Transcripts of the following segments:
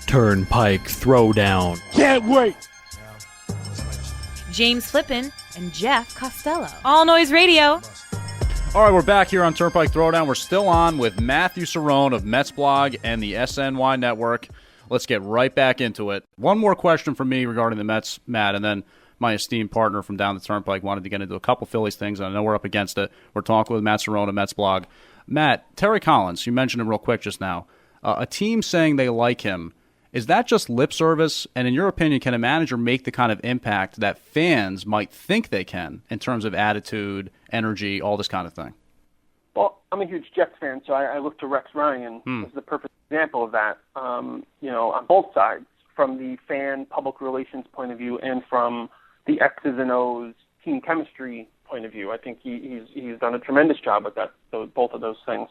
Turnpike Throw Down. Can't wait! James Flippin and Jeff Costello. All Noise Radio. All right, we're back here on Turnpike Throwdown. We're still on with Matthew Cerrone of Mets Blog and the SNY Network. Let's get right back into it. One more question from me regarding the Mets, Matt, and then my esteemed partner from down the Turnpike wanted to get into a couple Phillies things, and I know we're up against it. We're talking with Matt Cerrone of Mets Blog. Matt, Terry Collins, you mentioned him real quick just now. A team saying they like him. Is that just lip service? And in your opinion, can a manager make the kind of impact that fans might think they can in terms of attitude, energy, all this kind of thing? Well, I'm a huge Jets fan, so I look to Rex Ryan as the perfect example of that, on both sides, from the fan public relations point of view and from the X's and O's team chemistry point of view. I think he's done a tremendous job with that, both of those things.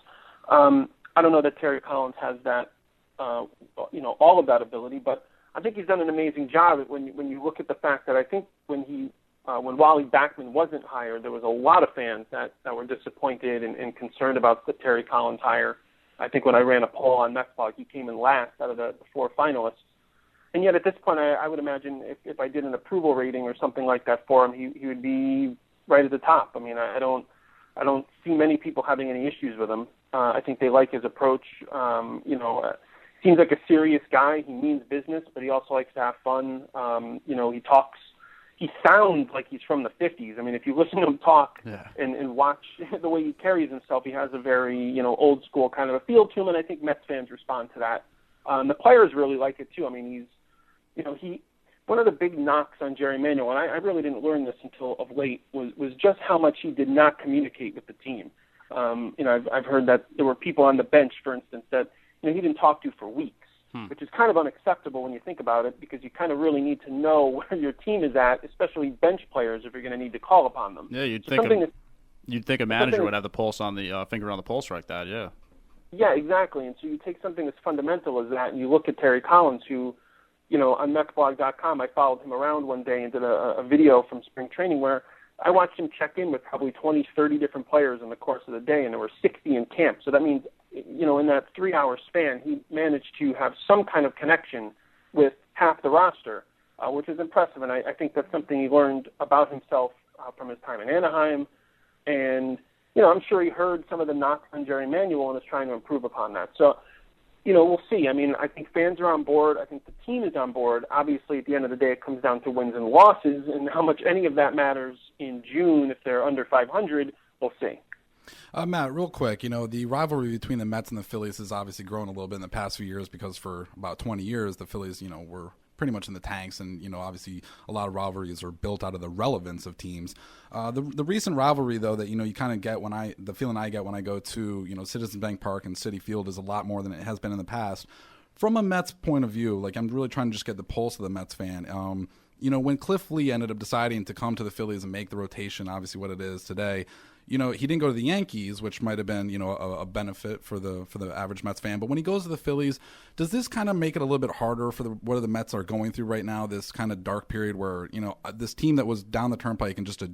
I don't know that Terry Collins has that, all of that ability, but I think he's done an amazing job when you look at the fact that I think when Wally Backman wasn't hired, there was a lot of fans that were disappointed and concerned about the Terry Collins hire. I think when I ran a poll on Metsblog, he came in last out of the four finalists. And yet at this point, I would imagine if I did an approval rating or something like that for him, he would be right at the top. I mean, I don't see many people having any issues with him. I think they like his approach. Seems like a serious guy. He means business, but he also likes to have fun. He sounds like he's from the 50s. I mean, if you listen to him talk and watch the way he carries himself, he has a very, old school kind of a feel to him, and I think Mets fans respond to that. The players really like it too. I mean, one of the big knocks on Jerry Manuel, and I really didn't learn this until of late, was just how much he did not communicate with the team. I've heard that there were people on the bench, for instance, that he didn't talk to for weeks, which is kind of unacceptable when you think about it, because you kind of really need to know where your team is at, especially bench players, if you're going to need to call upon them. Yeah, you'd think a manager would have the pulse on the finger on the pulse like that. Yeah. Yeah, exactly. And so you take something as fundamental as that, and you look at Terry Collins, who, on Metsblog.com, I followed him around one day and did a video from spring training where I watched him check in with probably 20, 30 different players in the course of the day, and there were 60 in camp. So that means, in that 3-hour span, he managed to have some kind of connection with half the roster, which is impressive. And I think that's something he learned about himself from his time in Anaheim. And, I'm sure he heard some of the knocks on Jerry Manuel and is trying to improve upon that. So, we'll see. I mean, I think fans are on board. I think the team is on board. Obviously, at the end of the day, it comes down to wins and losses, and how much any of that matters in June if they're under 500, we'll see. Matt, real quick, the rivalry between the Mets and the Phillies has obviously grown a little bit in the past few years because for about 20 years, the Phillies, were pretty much in the tanks, and obviously a lot of rivalries are built out of the relevance of teams. The recent rivalry, though, that you kind of get the feeling I get when I go to Citizens Bank Park and Citi Field is a lot more than it has been in the past. From a Mets point of view, I'm really trying to just get the pulse of the Mets fan. When Cliff Lee ended up deciding to come to the Phillies and make the rotation, obviously what it is today. He didn't go to the Yankees, which might have been, a benefit for the average Mets fan. But when he goes to the Phillies, does this kind of make it a little bit harder for what the Mets are going through right now? This kind of dark period where this team that was down the Turnpike and just a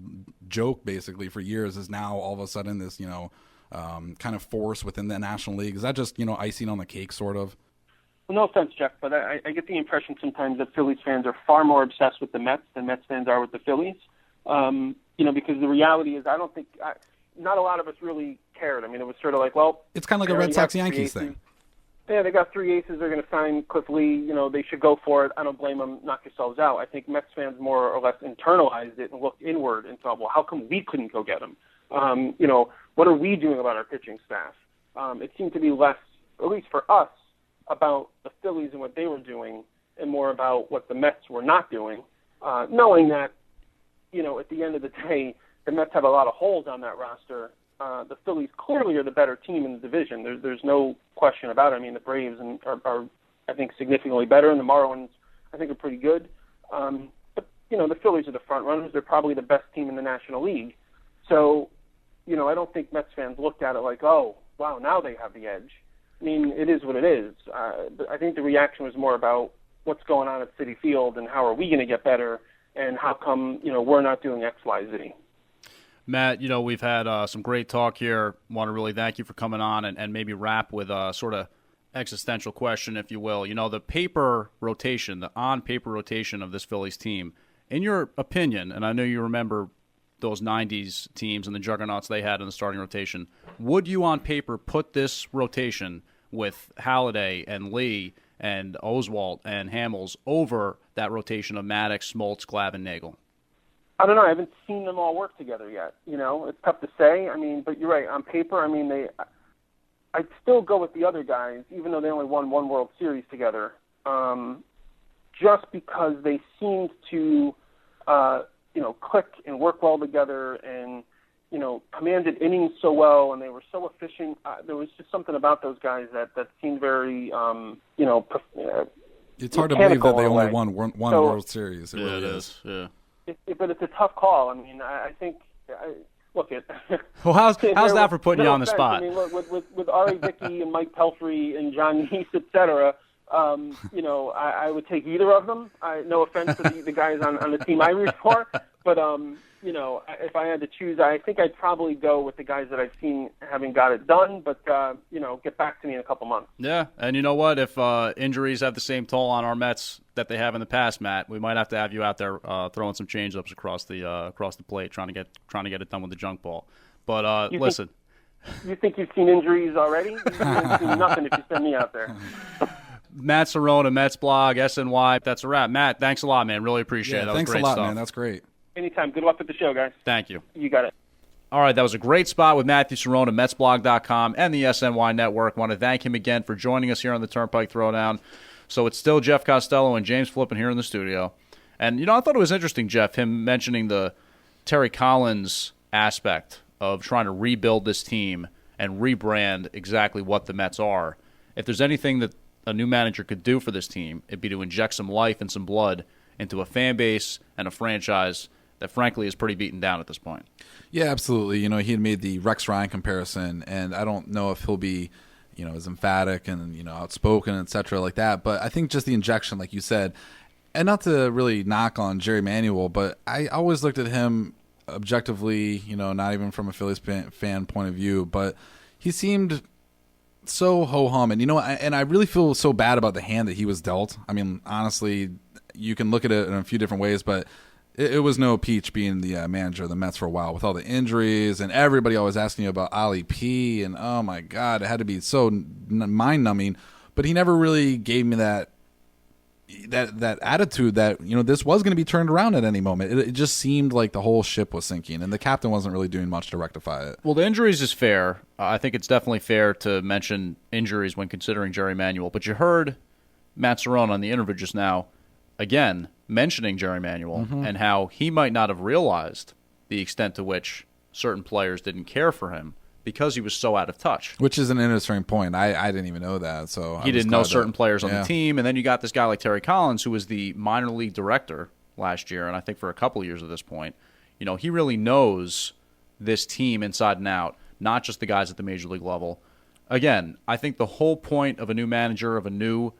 joke basically for years is now all of a sudden this kind of force within the National League. Is that just icing on the cake, sort of? Well, no offense, Jeff, but I get the impression sometimes that Phillies fans are far more obsessed with the Mets than Mets fans are with the Phillies. Because the reality is not a lot of us really cared. I mean, it was sort of like, well... It's kind of like a Red Sox-Yankees thing. Yeah, they got 3 aces. They're going to sign Cliff Lee. They should go for it. I don't blame them. Knock yourselves out. I think Mets fans more or less internalized it and looked inward and thought, well, how come we couldn't go get him? What are we doing about our pitching staff? It seemed to be less, at least for us, about the Phillies and what they were doing and more about what the Mets were not doing, knowing that, at the end of the day, the Mets have a lot of holes on that roster. The Phillies clearly are the better team in the division. There's no question about it. I mean, the Braves are I think, significantly better, and the Marlins, I think, are pretty good. But, the Phillies are the front runners. They're probably the best team in the National League. So, I don't think Mets fans looked at it like, oh, wow, now they have the edge. I mean, it is what it is. I think the reaction was more about what's going on at Citi Field and how are we going to get better and how come, we're not doing X, Y, Z. Matt, we've had some great talk here. Want to really thank you for coming on and maybe wrap with sort of existential question, if you will. The on-paper rotation of this Phillies team, in your opinion, and I know you remember those 90s teams and the juggernauts they had in the starting rotation, would you on paper put this rotation with Halladay and Lee and Oswalt and Hamels over that rotation of Maddox, Smoltz, Glavine, Nagel? I don't know. I haven't seen them all work together yet. It's tough to say. But you're right. On paper, I'd still go with the other guys, even though they only won one World Series together, just because they seemed to, click and work well together and, commanded innings so well, and they were so efficient. There was just something about those guys that seemed very, it's hard to believe that they only won one World Series. It really is. Yeah. But it's a tough call. I think. Look, well, how's that for putting you on the spot? Look, with Ari Dickey and Mike Pelfrey and John Yeast, et cetera, I would take either of them. No offense to the guys on the team I root for, but if I had to choose, I think I'd probably go with the guys that I've seen having got it done. But get back to me in a couple months. Yeah, and you know what? If injuries have the same toll on our Mets that they have in the past, Matt, we might have to have you out there throwing some changeups across the plate, trying to get it done with the junk ball. But listen, you think you've seen injuries already? You've seen nothing if you send me out there. Matt Cerrone, Mets blog, SNY. That's a wrap. Matt, thanks a lot, man. Really appreciate it. That thanks was great a lot, stuff. man. That's great. Anytime. Good luck with the show, guys. Thank you. You got it. All right, that was a great spot with Matthew Cerrone of MetsBlog.com and the SNY Network. I want to thank him again for joining us here on the Turnpike Throwdown. So it's still Jeff Costello and James Flippin here in the studio. And, I thought it was interesting, Jeff, him mentioning the Terry Collins aspect of trying to rebuild this team and rebrand exactly what the Mets are. If there's anything that a new manager could do for this team, it'd be to inject some life and some blood into a fan base and a franchise that, frankly, is pretty beaten down at this point. Yeah, absolutely. He had made the Rex Ryan comparison, and I don't know if he'll be, as emphatic and, outspoken, et cetera, like that. But I think just the injection, like you said, and not to really knock on Jerry Manuel, but I always looked at him objectively, not even from a Phillies fan point of view, but he seemed so ho-hum. And, and I really feel so bad about the hand that he was dealt. Honestly, you can look at it in a few different ways, but it was no peach being the manager of the Mets for a while with all the injuries and everybody always asking you about Ali P. And, oh, my God, it had to be so mind-numbing. But he never really gave me that attitude that, this was going to be turned around at any moment. It just seemed like the whole ship was sinking, and the captain wasn't really doing much to rectify it. Well, the injuries is fair. I think it's definitely fair to mention injuries when considering Jerry Manuel. But you heard Matt Cerrone on the interview just now, again, mentioning Jerry Manuel and how he might not have realized the extent to which certain players didn't care for him because he was so out of touch. Which is an interesting point. I didn't even know that. So he didn't know certain players on the team, and then you got this guy like Terry Collins, who was the minor league director last year, and I think for a couple of years at this point. He really knows this team inside and out, not just the guys at the major league level. Again, I think the whole point of a new manager, of a new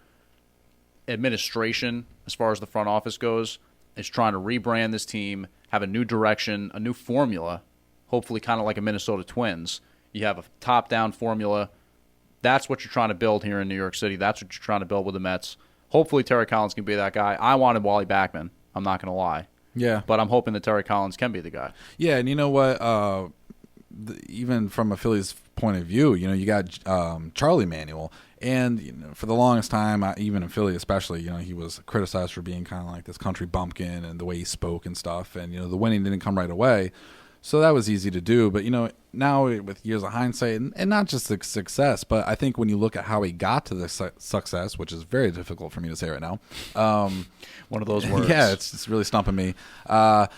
administration, as far as the front office goes, is trying to rebrand this team, have a new direction, a new formula, hopefully kind of like a Minnesota Twins. You have a top-down formula. That's what you're trying to build here in New York City. That's what you're trying to build with the Mets. Hopefully Terry Collins can be that guy. I wanted Wally Backman. I'm not going to lie. Yeah. But I'm hoping that Terry Collins can be the guy. Yeah, and you know what? Even from a Phillies point of view, you got Charlie Manuel. And for the longest time, even in Philly especially, he was criticized for being kind of like this country bumpkin and the way he spoke and stuff. And, the winning didn't come right away. So that was easy to do. But, now with years of hindsight, and not just the success, but I think when you look at how he got to the success, which is very difficult for me to say right now. One of those words. Yeah, it's really stumping me. I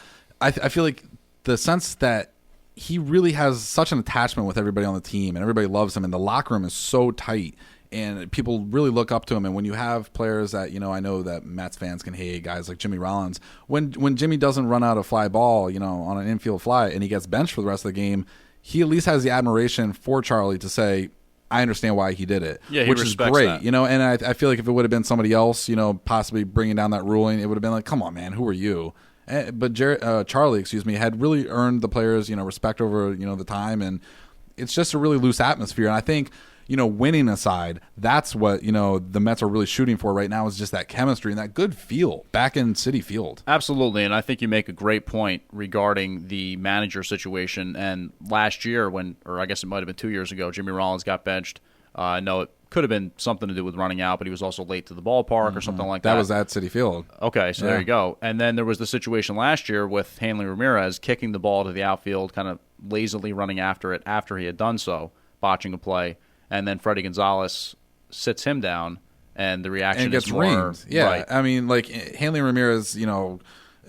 feel like the sense that he really has such an attachment with everybody on the team, and everybody loves him, and the locker room is so tight. And people really look up to him. And when you have players that, I know that Mets fans can hate, guys like Jimmy Rollins, when Jimmy doesn't run out a fly ball, on an infield fly and he gets benched for the rest of the game, he at least has the admiration for Charlie to say, I understand why he did it, yeah, which is great, that. And I feel like if it would have been somebody else, possibly bringing down that ruling, it would have been like, come on, man, who are you? But Charlie, had really earned the players, respect over, the time. And it's just a really loose atmosphere. And I think, winning aside, that's what, the Mets are really shooting for right now, is just that chemistry and that good feel back in Citi Field. Absolutely, and I think you make a great point regarding the manager situation. And last year or I guess it might have been 2 years ago, Jimmy Rollins got benched. I know it could have been something to do with running out, but he was also late to the ballpark or something like that. That was at Citi Field. Okay, so there you go. And then there was the situation last year with Hanley Ramirez kicking the ball to the outfield, kind of lazily running after it after he had done so, botching a play. And then Freddie Gonzalez sits him down, and the reaction and gets is more ringed. Yeah, right. I mean, like Hanley Ramirez,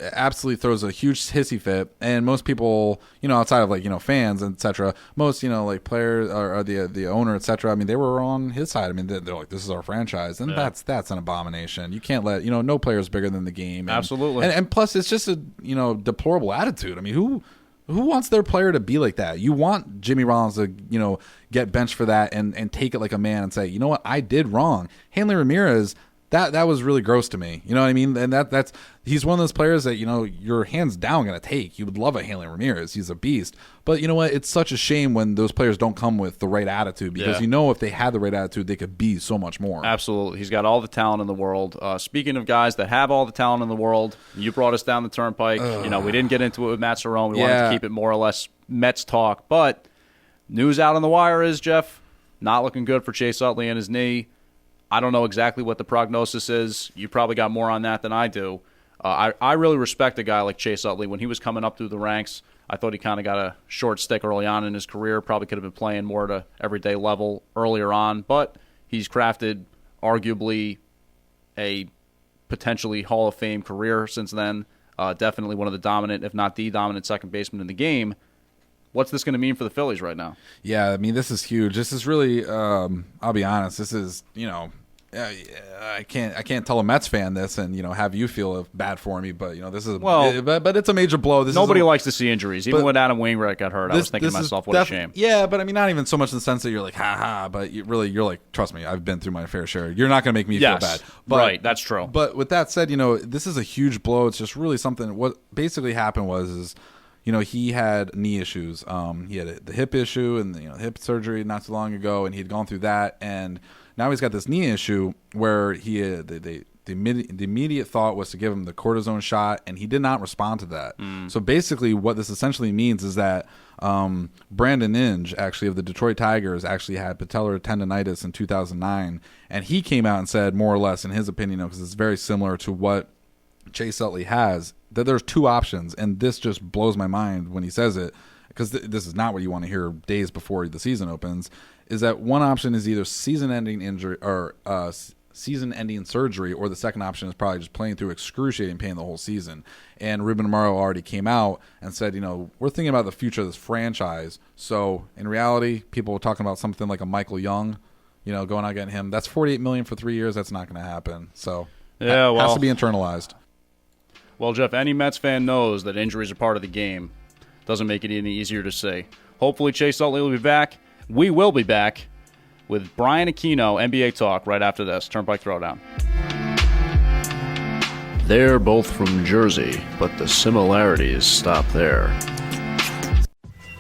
absolutely throws a huge hissy fit, and most people, outside of fans, etc., most like players or the owner, etc., I mean, they were on his side. I mean, they're like, this is our franchise, and that's an abomination. You can't let no player is bigger than the game. And, absolutely, and plus it's just a deplorable attitude. I mean, who wants their player to be like that? You want Jimmy Rollins to, get benched for that and take it like a man and say, you know what, I did wrong. Hanley Ramirez, that was really gross to me. You know what I mean? And that's he's one of those players that, you're hands down going to take. You would love a Hanley Ramirez. He's a beast. But you know what? It's such a shame when those players don't come with the right attitude, because if they had the right attitude, they could be so much more. Absolutely. He's got all the talent in the world. Speaking of guys that have all the talent in the world, you brought us down the Turnpike. We didn't get into it with Matt Cerrone. We wanted to keep it more or less Mets talk. But news out on the wire is, Jeff, not looking good for Chase Utley and his knee. I don't know exactly what the prognosis is. You probably got more on that than I do. I really respect a guy like Chase Utley. When he was coming up through the ranks, I thought he kind of got a short stick early on in his career. Probably could have been playing more at an everyday level earlier on. But he's crafted arguably a potentially Hall of Fame career since then. Definitely one of the dominant, if not the dominant second baseman in the game. What's this going to mean for the Phillies right now? Yeah, I mean, this is huge. This is really, I'll be honest, this is, I can't tell a Mets fan this and, have you feel bad for me, but, this is, but it's a major blow. Nobody likes to see injuries. Even when Adam Wainwright got hurt, I was thinking to myself, what a shame. Yeah, but I mean, not even so much in the sense that you're like, ha, but you're like, trust me, I've been through my fair share. You're not going to make me feel bad. But, right, that's true. But with that said, this is a huge blow. It's just really something. What basically happened was he had knee issues. He had the hip issue and hip surgery not too long ago, and he had gone through that, and now he's got this knee issue where the immediate thought was to give him the cortisone shot, and he did not respond to that. So basically, what this essentially means is that Brandon Inge, actually of the Detroit Tigers, actually had patellar tendonitis in 2009, and he came out and said, more or less, in his opinion, because it's very similar to what Chase Utley has, that there's two options, and this just blows my mind when he says it, because this is not what you want to hear days before the season opens, is that one option is either season-ending injury or season-ending surgery, or the second option is probably just playing through excruciating pain the whole season. And Ruben Amaro already came out and said, we're thinking about the future of this franchise. So in reality, people were talking about something like a Michael Young, going out getting him. That's $48 million for 3 years. That's not going to happen. So has to be internalized. Well, Jeff, any Mets fan knows that injuries are part of the game. Doesn't make it any easier to say. Hopefully Chase Utley will be back. We will be back with Brian Aquino, NBA Talk, right after this. Turnpike Throw Down. They're both from Jersey, but the similarities stop there.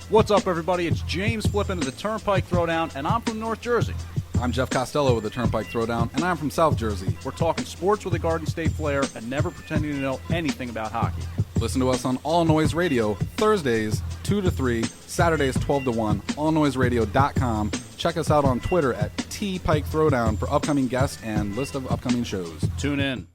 What's up, everybody? It's James Flippin of the Turnpike Throw Down, and I'm from North Jersey. I'm Jeff Costello with the Turnpike Throw Down, and I'm from South Jersey. We're talking sports with a Garden State flair and never pretending to know anything about hockey. Listen to us on All Noise Radio, Thursdays 2 to 3, Saturdays 12 to 1, allnoiseradio.com. Check us out on Twitter at @TPikeThrowdown for upcoming guests and list of upcoming shows. Tune in.